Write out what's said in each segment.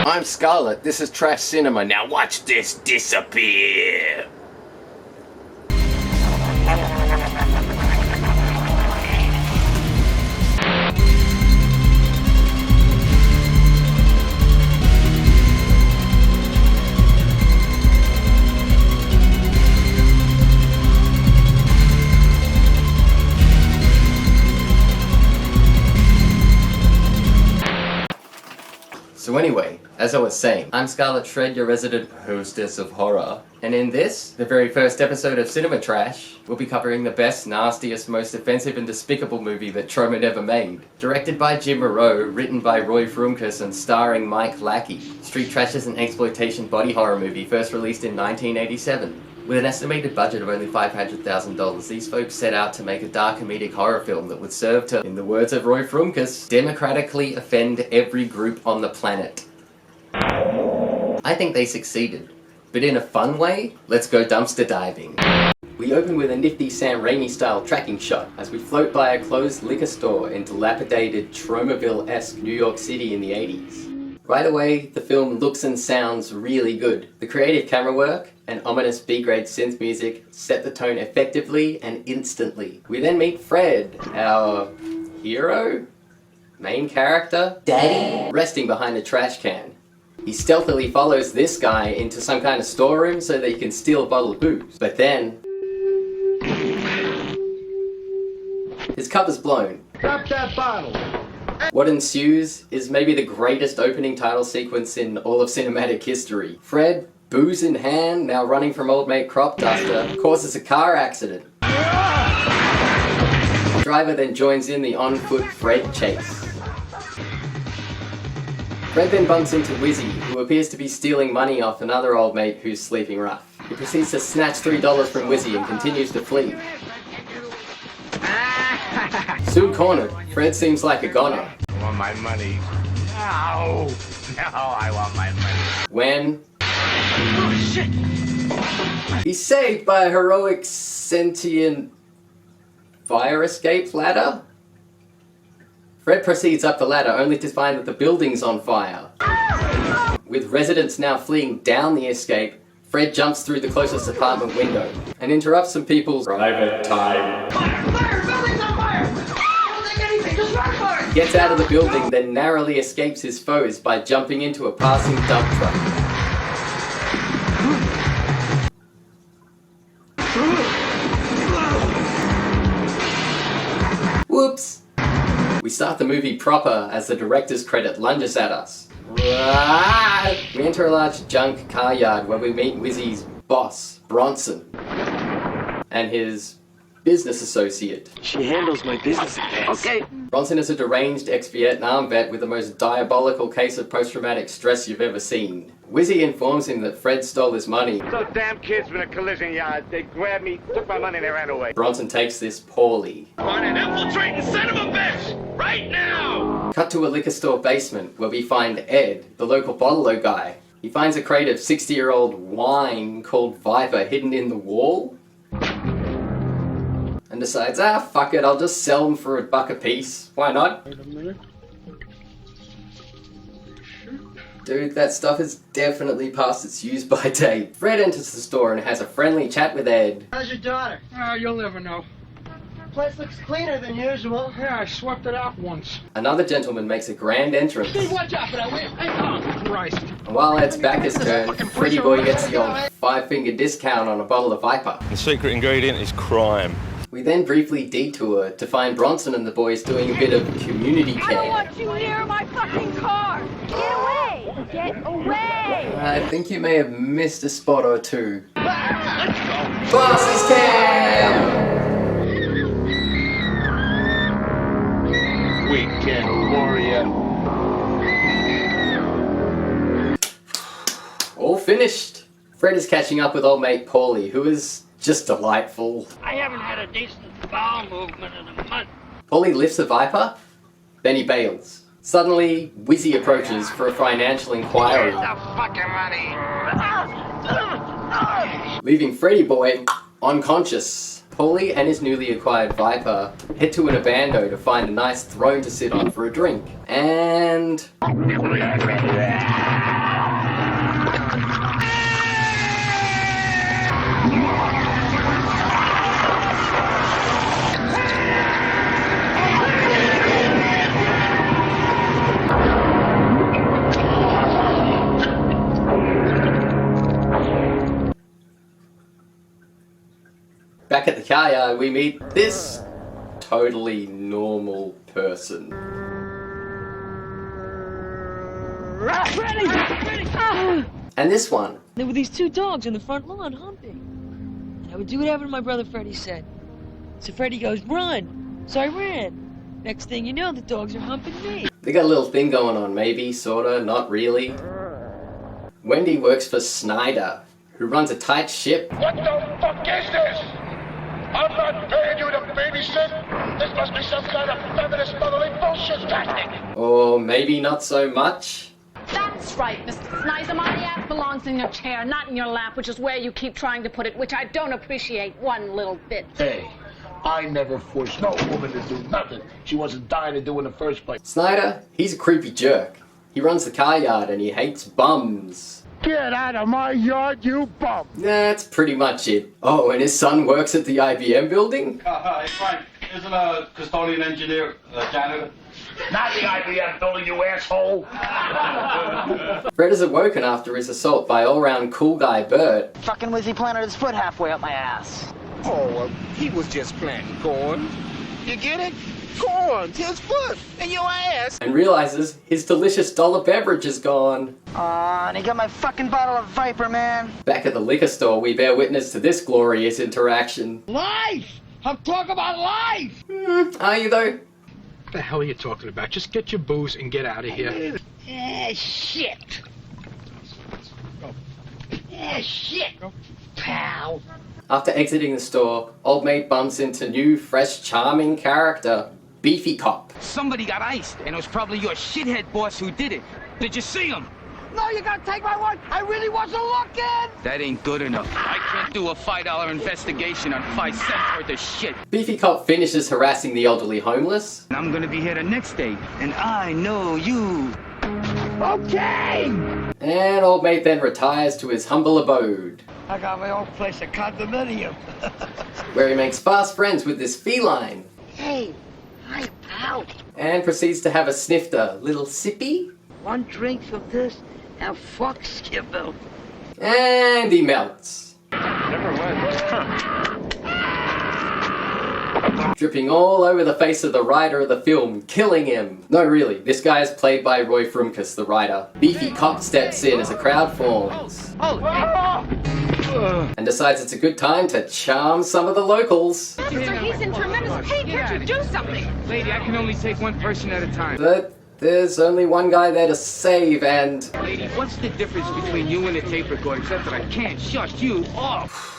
I'm Scarlett, this is Trash Cinema, now watch this disappear! So anyway, as I was saying, I'm Scarlett Shred, your resident hostess of horror. And in this, the very first episode of Cinema Trash, we'll be covering the best, nastiest, most offensive and despicable movie that Troma never made. Directed by Jim Muro, written by Roy Frumkus and starring Mike Lackey. Street Trash is an exploitation body horror movie first released in 1987. With an estimated budget of only $500,000, these folks set out to make a dark comedic horror film that would serve to, in the words of Roy Frumkus, democratically offend every group on the planet. I think they succeeded, but in a fun way. Let's go dumpster diving. We open with a nifty Sam Raimi-style tracking shot as we float by a closed liquor store in dilapidated Tromaville-esque New York City in the 80s. Right away, the film looks and sounds really good. The creative camera work and ominous B-grade synth music set the tone effectively and instantly. We then meet Fred, our hero? Main character? Daddy? Resting behind a trash can. He stealthily follows this guy into some kind of storeroom so that he can steal a bottle of booze. But then his cover's blown. Drop that bottle! What ensues is maybe the greatest opening title sequence in all of cinematic history. Fred, booze in hand, now running from old mate Crop Duster, causes a car accident. The driver then joins in the on-foot Fred chase. Fred then bumps into Wizzy, who appears to be stealing money off another old mate who's sleeping rough. He proceeds to snatch $3 from Wizzy and continues to flee. Soon cornered, Fred seems like a goner. I want my money. No! No, I want my money. When Oh, shit! he's saved by a heroic sentient fire escape ladder? Fred proceeds up the ladder only to find that the building's on fire. With residents now fleeing down the escape, Fred jumps through the closest apartment window and interrupts some people's private time. Fire! Fire! Building's on fire! Don't take anything, just run for it! Gets out of the building, then narrowly escapes his foes by jumping into a passing dump truck. Whoops! We start the movie proper as the director's credit lunges at us. We enter a large junk car yard where we meet Wizzy's boss, Bronson, and his business associate. She handles my business affairs. Okay. Bronson is a deranged ex-Vietnam vet with the most diabolical case of post-traumatic stress you've ever seen. Wizzy informs him that Fred stole his money. Those damn kids from the collision yard, they grabbed me, took my money, and they ran away. Bronson takes this poorly. On an infiltrating son of a bitch! Right now! Cut to a liquor store basement where we find Ed, the local bottler guy. He finds a crate of 60-year-old wine called Viper hidden in the wall. And decides, fuck it, I'll just sell them for $1 a piece. Why not? Wait a minute. Dude, that stuff is definitely past its use-by date. Fred enters the store and has a friendly chat with Ed. How's your daughter? You'll never know. Place looks cleaner than usual. Yeah, I swept it out once. Another gentleman makes a grand entrance. Steve, watch out for that way. Oh, Christ. And while Ed's back is turned, Freddy Boy gets the old 5-finger discount on a bottle of Viper. The secret ingredient is crime. We then briefly detour to find Bronson and the boys doing a bit of community I don't care. want you near my fucking car! Get away! Get away! I think you may have missed a spot or two. Boss's cam! Weekend warrior. All finished. Fred is catching up with old mate Paulie, who is just delightful. I haven't had a decent bowel movement in a month. Paulie lifts the Viper, then he bails. Suddenly, Wizzy approaches for a financial inquiry, The fucking money. leaving Freddy Boy unconscious. Paulie and his newly acquired Viper head to an abando to find a nice throne to sit on for a drink. And car yard, we meet this totally normal person. And this one. There were these two dogs in the front lawn humping. And I would do whatever my brother Freddie said. So Freddie goes, run! So I ran. Next thing you know, the dogs are humping me. They got a little thing going on, maybe, sorta, not really. Wendy works for Snyder, who runs a tight ship. What the fuck is this? I'm not paying you to babysit. This must be some kind of feminist motherly bullshit tactic. Or maybe not so much. That's right, Mr. Snyder. My ass belongs in your chair, not in your lap, which is where you keep trying to put it, which I don't appreciate one little bit. Hey, I never forced no woman to do nothing she wasn't dying to do in the first place. Snyder, he's a creepy jerk. He runs the car yard and he hates bums. Get out of my yard, you bum! That's pretty much it. Oh, and his son works at the IBM building? Hey, Frank, isn't a custodian engineer a janitor? Not the IBM building, you asshole! Fred is awoken after his assault by all-round cool guy Bert. Fucking was he planted his foot halfway up my ass? Oh, he was just planting corn. You get it? Corn, his foot, and your ass. And realizes his delicious dollar beverage is gone. And he got my fucking bottle of Viper, man. Back at the liquor store, we bear witness to this glorious interaction. Life! I'm talking about life! Are you though? What the hell are you talking about? Just get your booze and get out of here. Shit! Shit! Pal! After exiting the store, Old Mate bumps into new, fresh, charming character, Beefy Cop. Somebody got iced, and it was probably your shithead boss who did it. Did you see him? No, you gotta take my word. I really wasn't looking. That ain't good enough. I can't do a $5 investigation on 5 cents worth of shit. Beefy Cop finishes harassing the elderly homeless. I'm gonna be here the next day, and I know you. Okay. And Old Mate then retires to his humble abode, I got my own place, a condominium. where he makes fast friends with this feline. Hey, hi, pal. And proceeds to have a snifter, little sippy. One drink of this, and fuck Skipper. And he melts. Never went. Dripping all over the face of the writer of the film, killing him. No, really, this guy is played by Roy Frumkus, the writer. Beefy Cop steps in as a crowd forms. And decides it's a good time to charm some of the locals. Officer, he's in tremendous pain. Can't you do something? Lady, I can only take one person at a time. But there's only one guy there to save, and... Lady, what's the difference between you and a tape recorder except that I can't shut you off?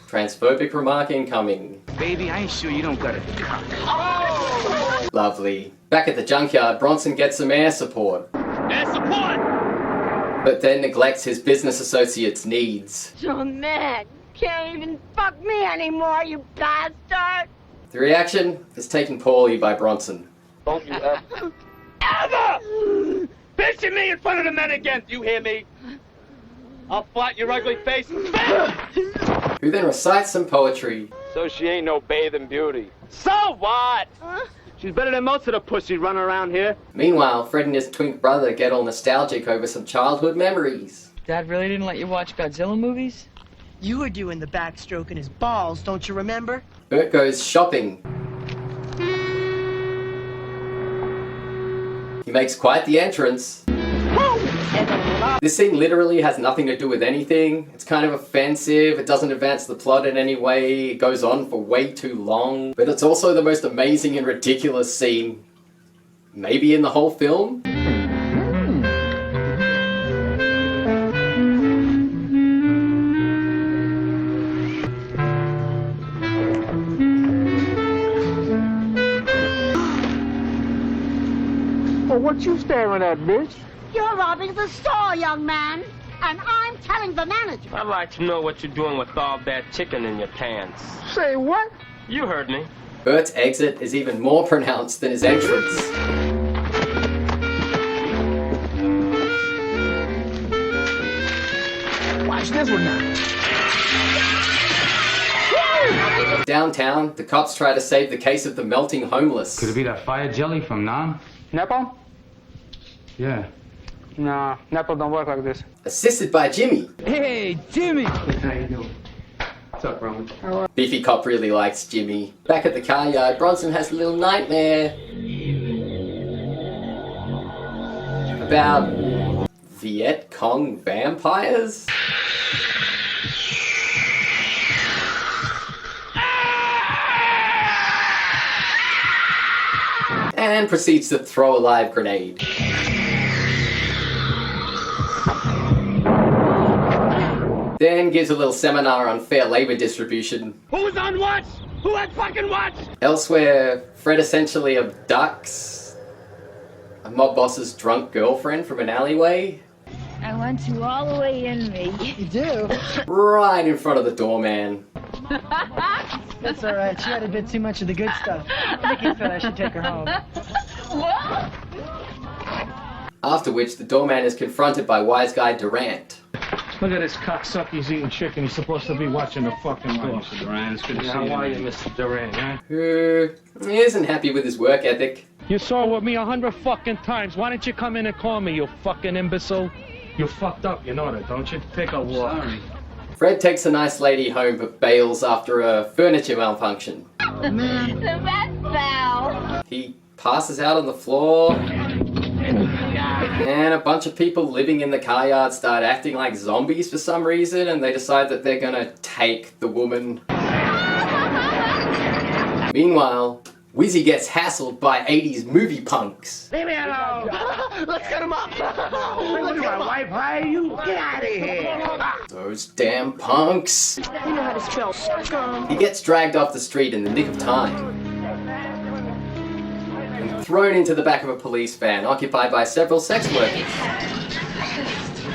Transphobic remark incoming. Baby, I ain't sure you don't got a cock. Lovely. Back at the junkyard, Bronson gets some air support. Air support! But then neglects his business associate's needs. So mad. Can't even fuck me anymore, you bastard. The reaction is taken poorly by Bronson. Don't you ever mention me in front of the men again, do you hear me? I'll flat your ugly face. Who then recites some poetry. So she ain't no bathing beauty. So what? Huh? She's better than most of the pussies running around here. Meanwhile, Fred and his twink brother get all nostalgic over some childhood memories. Dad really didn't let you watch Godzilla movies? You were doing the backstroke in his balls, don't you remember? Bert goes shopping. He makes quite the entrance. This scene literally has nothing to do with anything. It's kind of offensive, it doesn't advance the plot in any way, it goes on for way too long. But it's also the most amazing and ridiculous scene, maybe in the whole film? Well, what you staring at, bitch? You're robbing the store, young man. And I'm telling the manager. I'd like to know what you're doing with all that chicken in your pants. Say what? You heard me. Bert's exit is even more pronounced than his entrance. Watch this one now. Downtown, the cops try to save the case of the melting homeless. Could it be that fire jelly from Nam? Nepal? Yeah. Nah, Nepal don't work like this. Assisted by Jimmy. Hey, Jimmy! How you doing? What's up, Roman? Beefy Cop really likes Jimmy. Back at the car yard, Bronson has a little nightmare about Viet Cong vampires? And proceeds to throw a live grenade. Then gives a little seminar on fair labor distribution. Who's on watch? Who had fucking watch? Elsewhere, Fred essentially abducts a mob boss's drunk girlfriend from an alleyway. I want you all the way in me. You do? Right in front of the doorman. That's all right. She had a bit too much of the good stuff. Mickey said I should take her home. What? After which, the doorman is confronted by wise guy Durant. Look at this cocksucker, he's eating chicken. He's supposed to be watching the fucking door. Mr. Duran, it's good to see How you. are you, Mr. Duran, huh? Who isn't happy with his work ethic. You saw with me 100 fucking times. Why didn't you come in and call me, you fucking imbecile? You fucked up, you know that, don't you? Take a walk. Sorry. Fred takes a nice lady home but bails after a furniture malfunction. The vet fell. He passes out on the floor. And a bunch of people living in the car yard start acting like zombies for some reason, and they decide that they're gonna take the woman. Meanwhile, Wizzy gets hassled by 80s movie punks. Leave me alone. Let's get him up. Look at my wife. Why you get out of here? Those damn punks. You know how to spell sucker. He gets dragged off the street in the nick of time and thrown into the back of a police van occupied by several sex workers.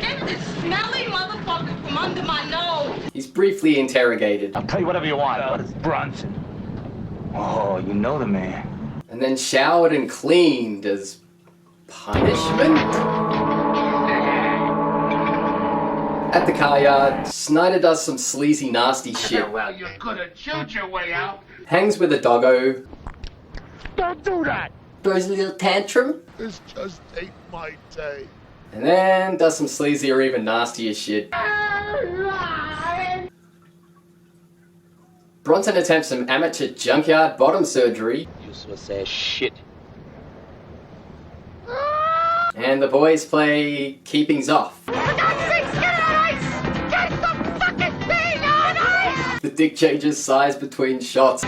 Get this smelly motherfucker from under my nose. He's briefly interrogated. I'll tell you whatever you want, but it's Bronson. Oh, you know the man. And then showered and cleaned as punishment? At the car yard, Snyder does some sleazy, nasty shit. Well, you could have chewed your way out. Hangs with a doggo. Don't do that. Throws a little tantrum. This just ain't my day. And then does some sleazy or even nastier shit. Bronson attempts some amateur junkyard bottom surgery. Useless ass shit. And the boys play keepings off. For God's sakes, get on ice! Get the fucking thing on ice! The dick changes size between shots.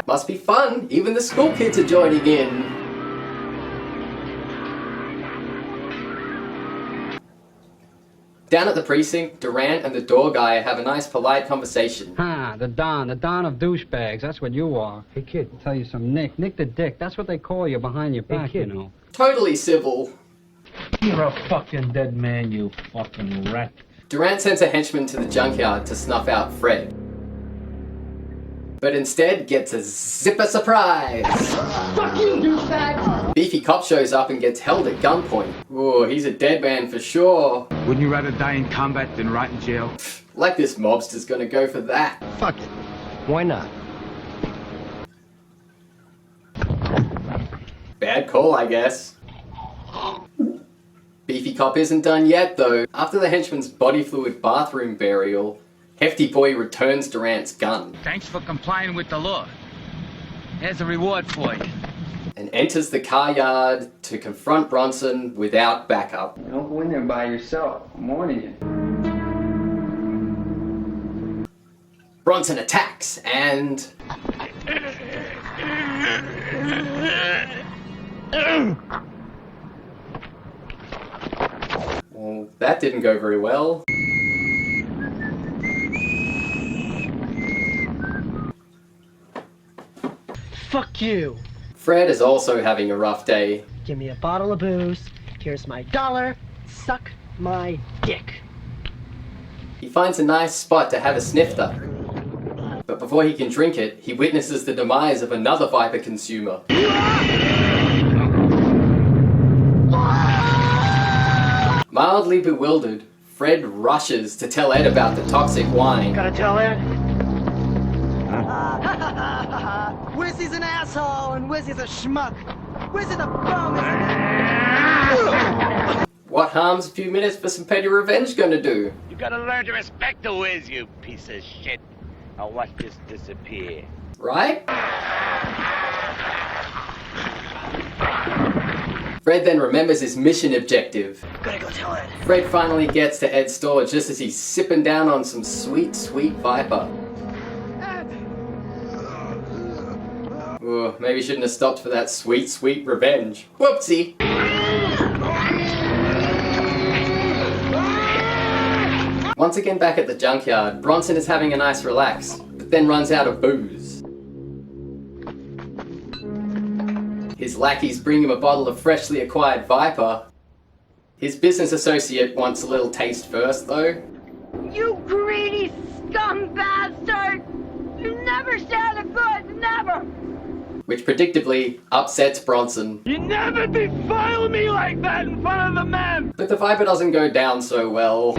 Must be fun, even the school kids are joining in. Down at the precinct, Durant and the door guy have a nice polite conversation. The Don of douchebags, that's what you are. Hey kid, I'll tell you something, Nick the Dick, that's what they call you behind your back, you know. Totally civil. You're a fucking dead man, you fucking rat. Durant sends a henchman to the junkyard to snuff out Fred. But instead gets a zipper surprise! Fuck you, douchebag! Beefy Cop shows up and gets held at gunpoint. Ooh, he's a dead man for sure. Wouldn't you rather die in combat than rot in jail? Like this mobster's gonna go for that. Fuck it. Why not? Bad call, I guess. Beefy Cop isn't done yet, though. After the henchman's body fluid bathroom burial, Hefty Boy returns Durant's gun. Thanks for complying with the law. Here's a reward for you. And enters the car yard to confront Bronson without backup. Don't go in there by yourself. I'm warning you. Bronson attacks and... Well, that didn't go very well. Fuck you. Fred is also having a rough day. Give me a bottle of booze. Here's my $1. Suck my dick. He finds a nice spot to have a snifter. But before he can drink it, he witnesses the demise of another Viper consumer. Mildly bewildered, Fred rushes to tell Ed about the toxic wine. Gotta tell Ed? Wizzy's an asshole and Wizzy's a schmuck. Wizzy's a bum. What harm's a few minutes for some petty revenge gonna do? You gotta learn to respect the Wiz, you piece of shit. Now watch this disappear. Right? Fred then remembers his mission objective. Gotta go tell Ed. Fred finally gets to Ed's store just as he's sipping down on some sweet, sweet Viper. Ooh, maybe shouldn't have stopped for that sweet, sweet revenge. Whoopsie! Once again back at the junkyard, Bronson is having a nice relax, but then runs out of booze. His lackeys bring him a bottle of freshly acquired Viper. His business associate wants a little taste first, though. You greedy scum bastard! You never stand a good, never! Which predictably upsets Bronson. You never defile me like that in front of the men! But the Viper doesn't go down so well.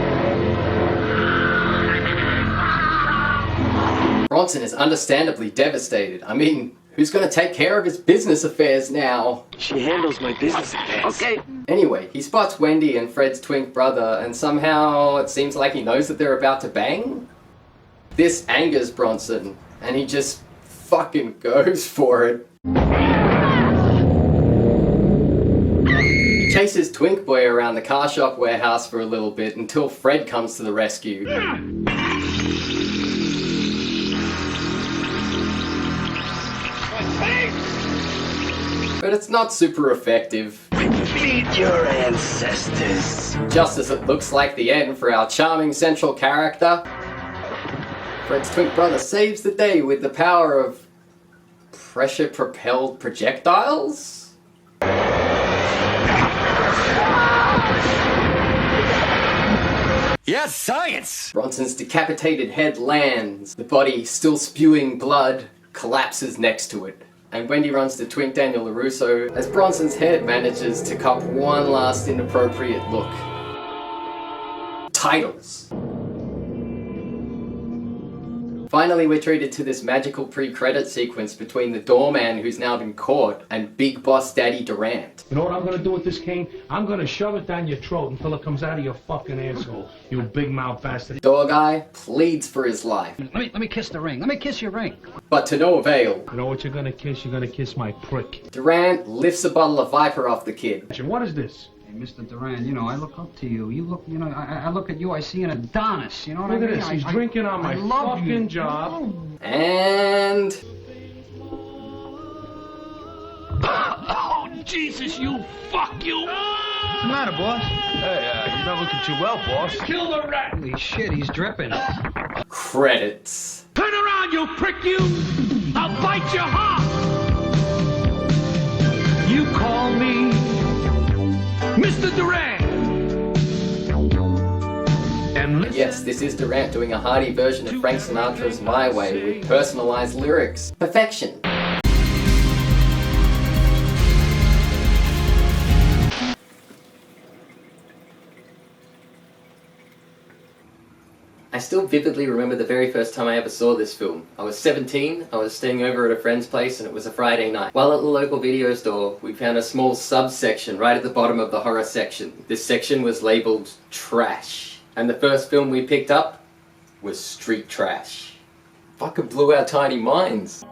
Bronson is understandably devastated. I mean, who's gonna take care of his business affairs now? She handles my business affairs. Okay. Anyway, he spots Wendy and Fred's twin brother, and somehow it seems like he knows that they're about to bang. This angers Bronson, and he just fucking goes for it. He chases Twink Boy around the car shop warehouse for a little bit until Fred comes to the rescue. But it's not super effective. Meet your ancestors. Just as it looks like the end for our charming central character, Fred's twin brother saves the day with the power of pressure-propelled projectiles? Yes, science! Bronson's decapitated head lands. The body, still spewing blood, collapses next to it. And Wendy runs to twink Daniel LaRusso as Bronson's head manages to cop one last inappropriate look. Titles. Finally, we're treated to this magical pre-credit sequence between the doorman who's now been caught and Big Boss Daddy Durant. You know what I'm gonna do with this cane? I'm gonna shove it down your throat until it comes out of your fucking asshole, you big mouth bastard. The door guy pleads for his life. Let me kiss the ring. Let me kiss your ring. But to no avail. You know what you're gonna kiss? You're gonna kiss my prick. Durant lifts a bottle of Viper off the kid. What is this? Hey, Mr. Duran, you know, I look up to you. You look, you know, I look at you, I see an Adonis, you know what I mean? Look at this, he's drinking on my fucking job. And... Oh, Jesus, you fuck you! What's the matter, boss? Hey, you're not looking too well, boss. Kill the rat! Holy shit, he's dripping. Credits. Turn around, you prick, you! I'll bite your heart! You call me Mr. Durant! And yes, this is Durant doing a hearty version of Frank Sinatra's My Way with personalized lyrics. Perfection. I still vividly remember the very first time I ever saw this film. I was 17, I was staying over at a friend's place and it was a Friday night. While at the local video store, we found a small subsection right at the bottom of the horror section. This section was labelled trash. And the first film we picked up was Street Trash. Fucking blew our tiny minds.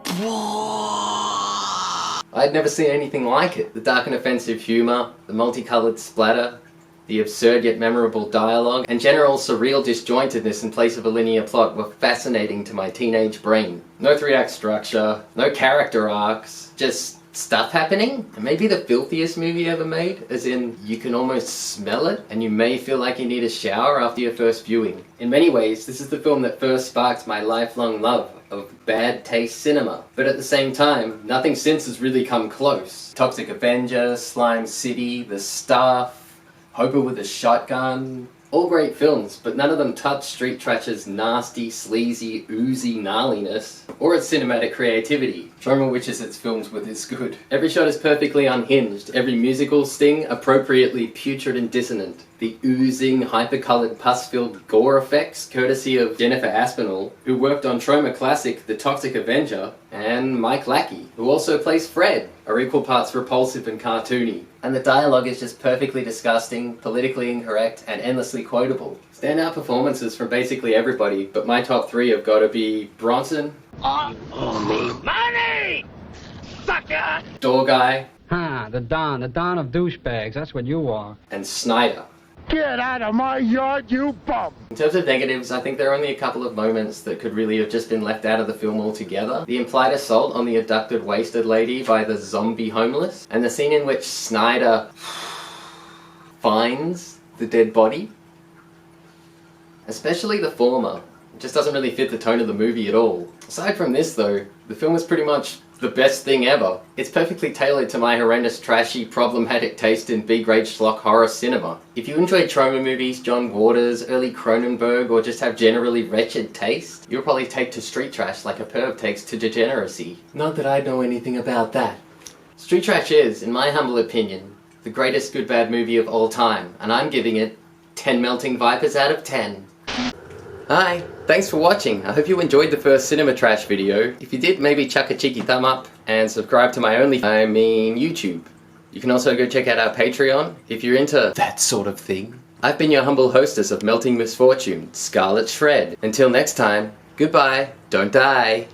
I'd never seen anything like it. The dark and offensive humour, the multicoloured splatter, the absurd yet memorable dialogue, and general surreal disjointedness in place of a linear plot were fascinating to my teenage brain. No 3-act structure, no character arcs, just stuff happening. And maybe the filthiest movie ever made, as in you can almost smell it and you may feel like you need a shower after your first viewing. In many ways, this is the film that first sparked my lifelong love of bad taste cinema. But at the same time, nothing since has really come close. Toxic Avenger, Slime City, The Staff, Hooper with a Shotgun, all great films, but none of them touch Street Trash's nasty, sleazy, oozy gnarliness, or its cinematic creativity. Troma wishes its films were this good. Every shot is perfectly unhinged, every musical sting appropriately putrid and dissonant. the oozing, hyper-coloured, pus-filled gore effects, courtesy of Jennifer Aspinall, who worked on Troma classic The Toxic Avenger, and Mike Lackey, who also plays Fred, are equal parts repulsive and cartoony. And the dialogue is just perfectly disgusting, politically incorrect, and endlessly quotable. Standout performances from basically everybody, but my top three have got to be Bronson, Money! Sucker! Door Guy, The Don of douchebags, that's what you are. and Snyder. Get out of my yard, you bum! In terms of negatives, I think there are only a couple of moments that could really have just been left out of the film altogether. The implied assault on the abducted wasted lady by the zombie homeless, and the scene in which Snyder finds the dead body. Especially the former. It just doesn't really fit the tone of the movie at all. Aside from this though, the film is pretty much the best thing ever. It's perfectly tailored to my horrendous, trashy, problematic taste in B-grade schlock horror cinema. If you enjoy Troma movies, John Waters, early Cronenberg, or just have generally wretched taste, you'll probably take to street trash like a perv takes to degeneracy. Not that I know anything about that. Street trash is, in my humble opinion, the greatest good bad movie of all time, and I'm giving it 10 melting vipers out of 10. Hi, thanks for watching. I hope you enjoyed the first Cinema Trash video. If you did, maybe chuck a cheeky thumb up and subscribe to my YouTube. You can also go check out our Patreon if you're into that sort of thing. I've been your humble hostess of Melting Misfortune, Scarlett Shred. Until next time, goodbye, don't die.